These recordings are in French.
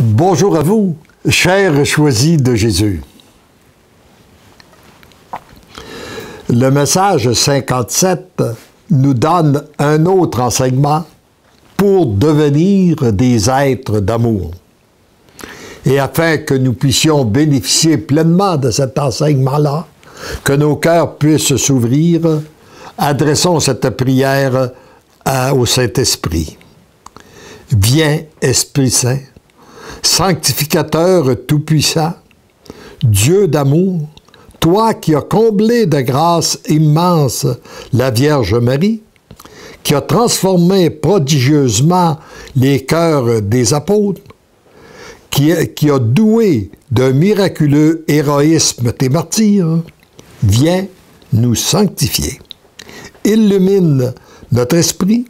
Bonjour à vous, chers choisis de Jésus. Le message 57 nous donne un autre enseignement pour devenir des êtres d'amour. Et afin que nous puissions bénéficier pleinement de cet enseignement-là, que nos cœurs puissent s'ouvrir, adressons cette prière au Saint-Esprit. Viens, Esprit Saint, sanctificateur tout-puissant, Dieu d'amour, toi qui as comblé de grâce immense la Vierge Marie, qui as transformé prodigieusement les cœurs des apôtres, qui a doué d'un miraculeux héroïsme tes martyrs, viens nous sanctifier. Illumine notre esprit,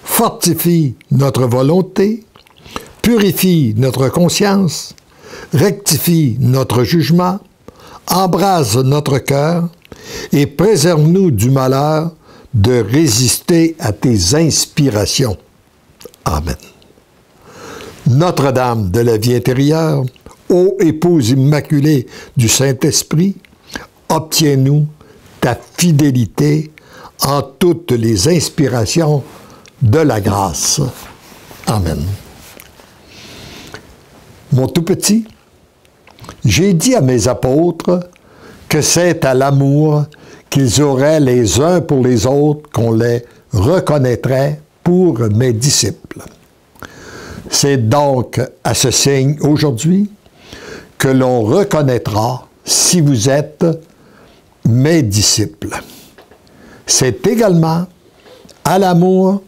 fortifie notre volonté, purifie notre conscience, rectifie notre jugement, embrase notre cœur et préserve-nous du malheur de résister à tes inspirations. Amen. Notre-Dame de la vie intérieure, ô épouse immaculée du Saint-Esprit, obtiens-nous ta fidélité en toutes les inspirations de la grâce. Amen. Mon tout petit, j'ai dit à mes apôtres que c'est à l'amour qu'ils auraient les uns pour les autres qu'on les reconnaîtrait pour mes disciples. C'est donc à ce signe aujourd'hui que l'on reconnaîtra si vous êtes mes disciples. C'est également à l'amour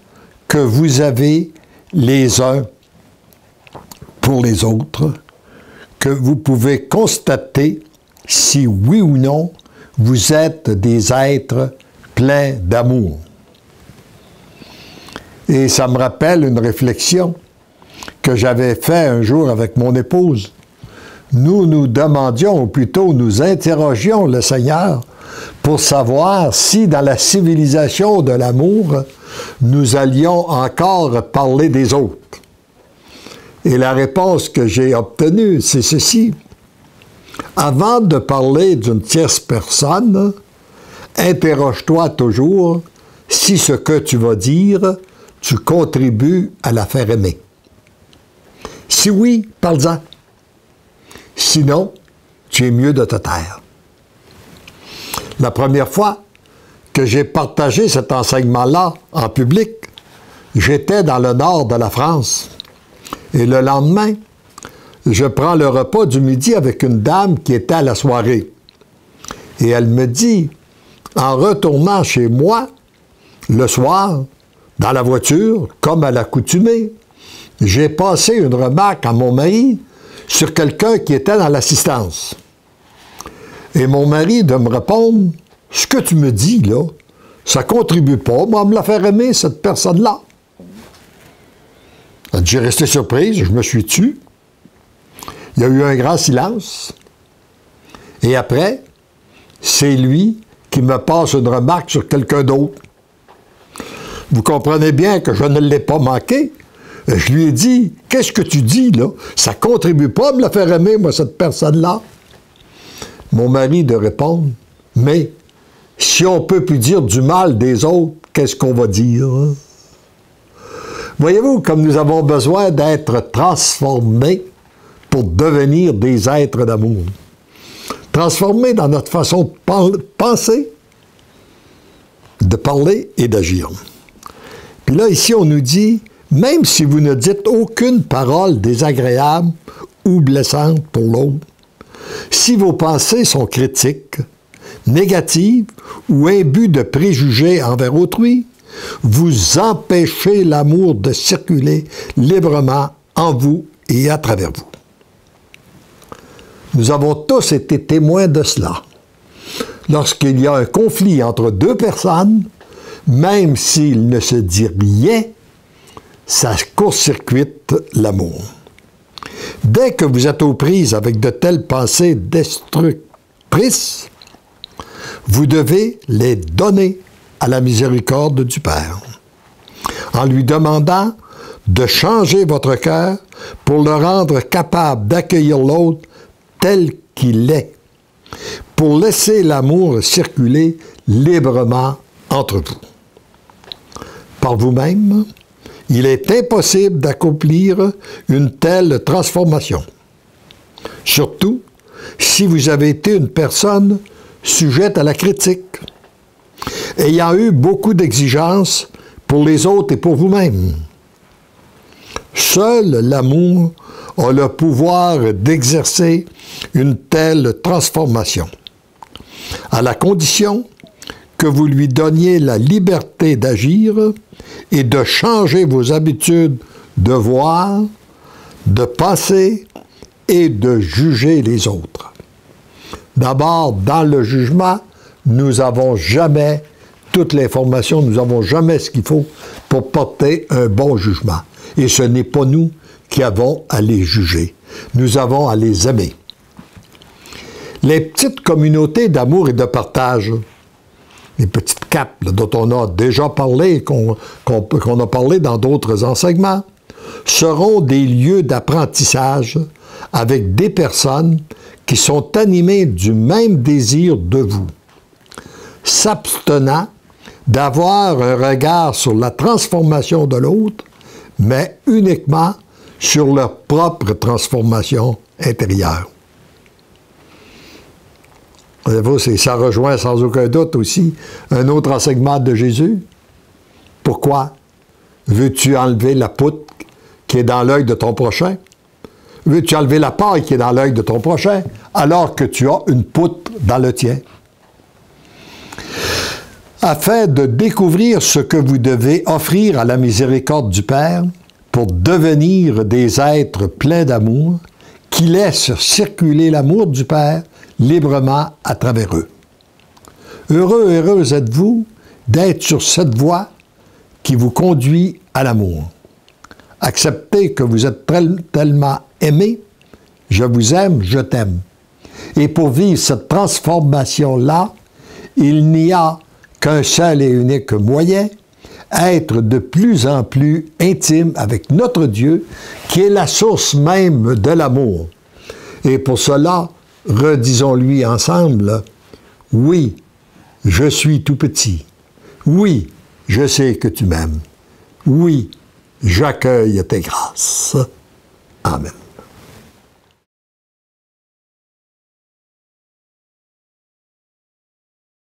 que vous avez les uns pour les autres que vous pouvez constater si oui ou non vous êtes des êtres pleins d'amour. Et ça me rappelle une réflexion que j'avais faite un jour avec mon épouse. Nous nous demandions, ou plutôt nous interrogions le Seigneur pour savoir si dans la civilisation de l'amour, nous allions encore parler des autres. Et la réponse que j'ai obtenue, c'est ceci. Avant de parler d'une tierce personne, interroge-toi toujours si ce que tu vas dire, tu contribues à la faire aimer. Si oui, parle-en. Sinon, tu es mieux de te taire. La première fois que j'ai partagé cet enseignement-là en public, j'étais dans le nord de la France. Et le lendemain, je prends le repas du midi avec une dame qui était à la soirée. Et elle me dit, en retournant chez moi, le soir, dans la voiture, comme à l'accoutumée, j'ai passé une remarque à mon mari sur quelqu'un qui était dans l'assistance. Et mon mari de me répondre, ce que tu me dis là, ça contribue pas, moi, à me la faire aimer, cette personne-là. J'ai resté surprise, je me suis tu. Il y a eu un grand silence. Et après, c'est lui qui me passe une remarque sur quelqu'un d'autre. Vous comprenez bien que je ne l'ai pas manqué. Je lui ai dit, qu'est-ce que tu dis, là? Ça contribue pas à me la faire aimer, moi, cette personne-là. Mon mari de répondre, mais si on peut plus dire du mal des autres, qu'est-ce qu'on va dire? Hein? Voyez-vous, comme nous avons besoin d'être transformés pour devenir des êtres d'amour. Transformés dans notre façon de penser, de parler et d'agir. Puis là, ici, on nous dit, même si vous ne dites aucune parole désagréable ou blessante pour l'autre, si vos pensées sont critiques, négatives ou imbues de préjugés envers autrui, vous empêchez l'amour de circuler librement en vous et à travers vous. Nous avons tous été témoins de cela. Lorsqu'il y a un conflit entre deux personnes, même s'il ne se dit rien, ça court-circuite l'amour. Dès que vous êtes aux prises avec de telles pensées destructrices, vous devez les donner à la miséricorde du Père, en lui demandant de changer votre cœur pour le rendre capable d'accueillir l'autre tel qu'il est, pour laisser l'amour circuler librement entre vous. Par vous-même, il est impossible d'accomplir une telle transformation. Surtout si vous avez été une personne sujette à la critique, ayant eu beaucoup d'exigences pour les autres et pour vous-même. Seul l'amour a le pouvoir d'exercer une telle transformation, à la condition que vous lui donniez la liberté d'agir et de changer vos habitudes de voir, de penser et de juger les autres. D'abord, dans le jugement, nous n'avons jamais toute l'information, nous n'avons jamais ce qu'il faut pour porter un bon jugement. Et ce n'est pas nous qui avons à les juger. Nous avons à les aimer. Les petites communautés d'amour et de partage, les petites capes dont on a déjà parlé, qu'on a parlé dans d'autres enseignements, seront des lieux d'apprentissage avec des personnes qui sont animées du même désir de vous, s'abstenant d'avoir un regard sur la transformation de l'autre, mais uniquement sur leur propre transformation intérieure. Ça rejoint sans aucun doute aussi un autre enseignement de Jésus. Pourquoi? Veux-tu enlever la poutre qui est dans l'œil de ton prochain? Veux-tu enlever la paille qui est dans l'œil de ton prochain alors que tu as une poutre dans le tien? Afin de découvrir ce que vous devez offrir à la miséricorde du Père pour devenir des êtres pleins d'amour qui laissent circuler l'amour du Père librement à travers eux. Heureux, heureuse êtes-vous d'être sur cette voie qui vous conduit à l'amour. Acceptez que vous êtes tellement aimé, je vous aime, je t'aime. Et pour vivre cette transformation-là, il n'y a qu'un seul et unique moyen, être de plus en plus intime avec notre Dieu, qui est la source même de l'amour. Et pour cela, redisons-lui ensemble, oui, je suis tout petit. Oui, je sais que tu m'aimes. Oui, j'accueille tes grâces. Amen.